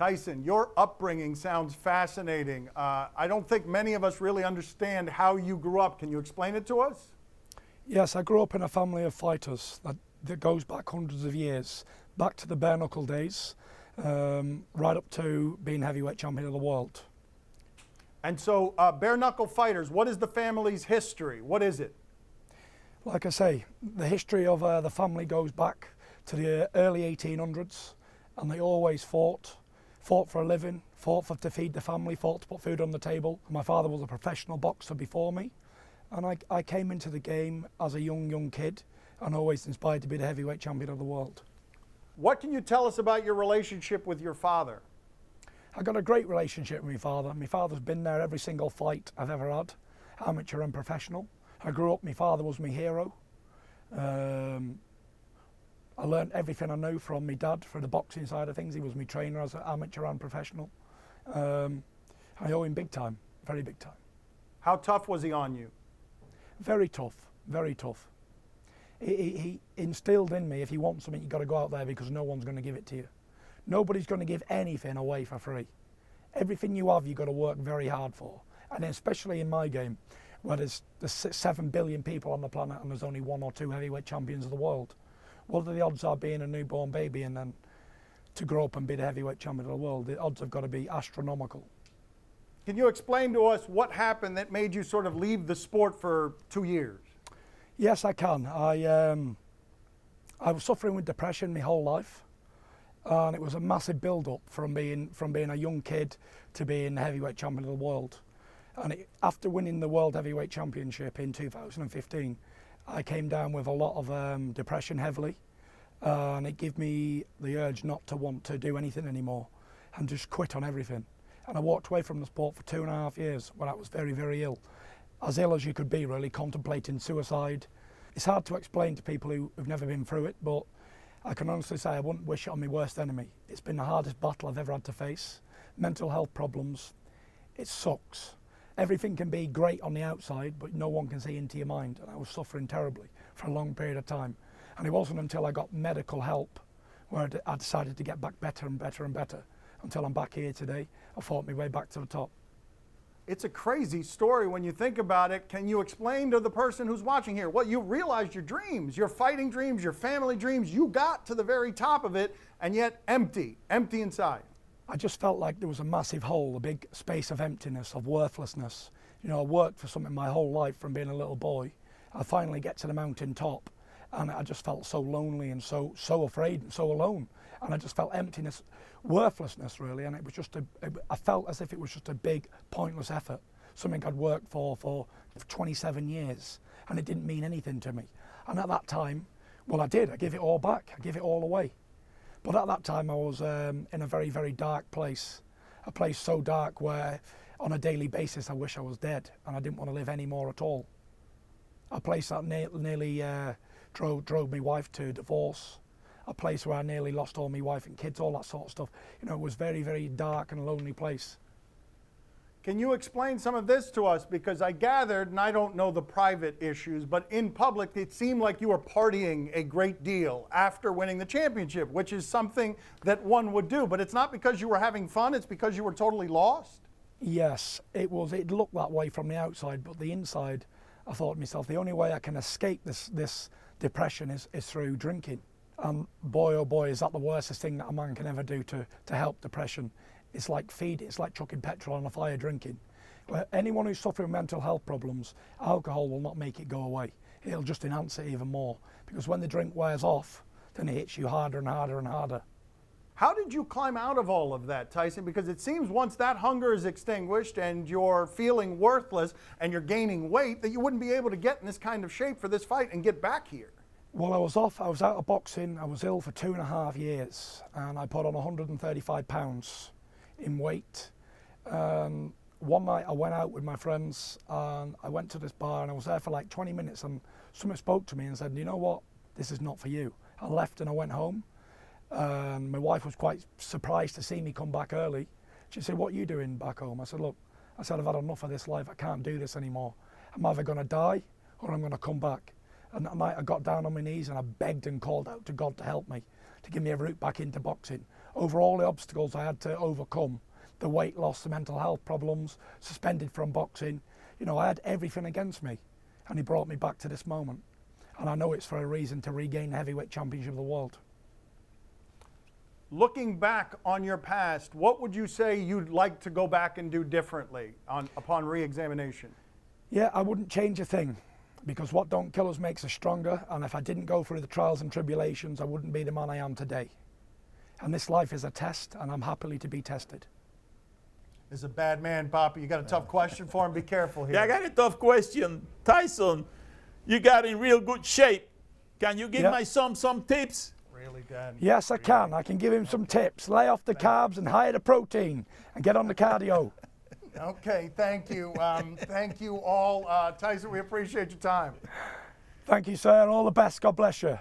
Tyson, your upbringing sounds fascinating. I don't think many of us really understand how you grew up. Can you explain it to us? Yes, I grew up in a family of fighters that goes back hundreds of years, back to the bare knuckle days, right up to being heavyweight champion of the world. And so, bare knuckle fighters, what is the family's history? What is it? Like I say, the history of the family goes back to the early 1800s, and they always fought for a living, fought to feed the family, fought to put food on the table. My father was a professional boxer before me, and I came into the game as a young kid and always inspired to be the heavyweight champion of the world. What can you tell us about your relationship with your father? I got a great relationship with my father. My father's been there every single fight I've ever had, amateur and professional. I grew up, my father was my hero. I learned everything I know from my dad for the boxing side of things. He was my trainer as an amateur and professional. I owe him big time, very big time. How tough was he on you? Very tough, very tough. He instilled in me, if you want something, you've got to go out there because no one's going to give it to you. Nobody's going to give anything away for free. Everything you have, you've got to work very hard for. And especially in my game, where there's 7 billion people on the planet and there's only 1 or 2 heavyweight champions of the world. What are the odds are being a newborn baby and then to grow up and be the heavyweight champion of the world? The odds have got to be astronomical. Can you explain to us what happened that made you sort of leave the sport for 2 years? Yes, I can. I was suffering with depression my whole life, and it was a massive build-up from being a young kid to being the heavyweight champion of the world. And after winning the World Heavyweight Championship in 2015, I came down with a lot of depression heavily, and it gave me the urge not to want to do anything anymore and just quit on everything. And I walked away from the sport for 2.5 years when I was very, very ill. As ill as you could be, really, contemplating suicide. It's hard to explain to people who've never been through it, but I can honestly say I wouldn't wish it on my worst enemy. It's been the hardest battle I've ever had to face. Mental health problems, it sucks. Everything can be great on the outside, but no one can see into your mind. And I was suffering terribly for a long period of time. And it wasn't until I got medical help where I decided to get back better and better and better. Until I'm back here today, I fought my way back to the top. It's a crazy story when you think about it. Can you explain to the person who's watching here, well, you realized your dreams, your fighting dreams, your family dreams, you got to the very top of it, and yet empty inside. I just felt like there was a massive hole, a big space of emptiness, of worthlessness. You know, I worked for something my whole life from being a little boy. I finally get to the mountain top, and I just felt so lonely and so afraid and so alone. And I just felt emptiness, worthlessness really, and it was just I felt as if it was just a big, pointless effort. Something I'd worked for 27 years, and it didn't mean anything to me. And at that time, well, I did. I gave it all back. I gave it all away. But at that time, I was in a very, very dark place, a place so dark where on a daily basis I wish I was dead and I didn't want to live anymore at all. A place that nearly drove my wife to divorce, a place where I nearly lost all my wife and kids, all that sort of stuff. You know, it was very, very dark and a lonely place. Can you explain some of this to us? Because I gathered, and I don't know the private issues, but in public it seemed like you were partying a great deal after winning the championship, which is something that one would do. But it's not because you were having fun, it's because you were totally lost? Yes, it was. It looked that way from the outside, but the inside, I thought to myself, the only way I can escape this depression is through drinking. And boy, oh boy, is that the worstest thing that a man can ever do to help depression. It's like feeding, it's like chucking petrol on a fire, drinking. Anyone who's suffering mental health problems, alcohol will not make it go away. It'll just enhance it even more. Because when the drink wears off, then it hits you harder and harder and harder. How did you climb out of all of that, Tyson? Because it seems once that hunger is extinguished and you're feeling worthless and you're gaining weight, that you wouldn't be able to get in this kind of shape for this fight and get back here. Well, I was out of boxing, I was ill for 2.5 years, and I put on 135 pounds in weight. One night I went out with my friends and I went to this bar and I was there for like 20 minutes and someone spoke to me and said, you know what, this is not for you. I left and I went home. My wife was quite surprised to see me come back early. She said, what are you doing back home? I said, look, I've had enough of this life. I can't do this anymore. I'm either going to die or I'm going to come back. And that night I got down on my knees and I begged and called out to God to help me, to give me a route back into boxing. over all the obstacles I had to overcome, the weight loss, the mental health problems, suspended from boxing. You know, I had everything against me, and he brought me back to this moment. And I know it's for a reason, to regain the heavyweight championship of the world. Looking back on your past, what would you say you'd like to go back and do differently upon re-examination? Yeah, I wouldn't change a thing, because what don't kill us makes us stronger, and if I didn't go through the trials and tribulations, I wouldn't be the man I am today. And this life is a test, and I'm happily to be tested. Is a bad man, Poppy. You got a tough question for him? Be careful here. Yeah, I got a tough question. Tyson, you got in real good shape. Can you give my son some tips? Really, Dan? Yes, I can. I can give him some tips. Lay off the carbs and higher the protein, and get on the cardio. Okay, thank you. Thank you all. Tyson, we appreciate your time. Thank you, sir. All the best. God bless you.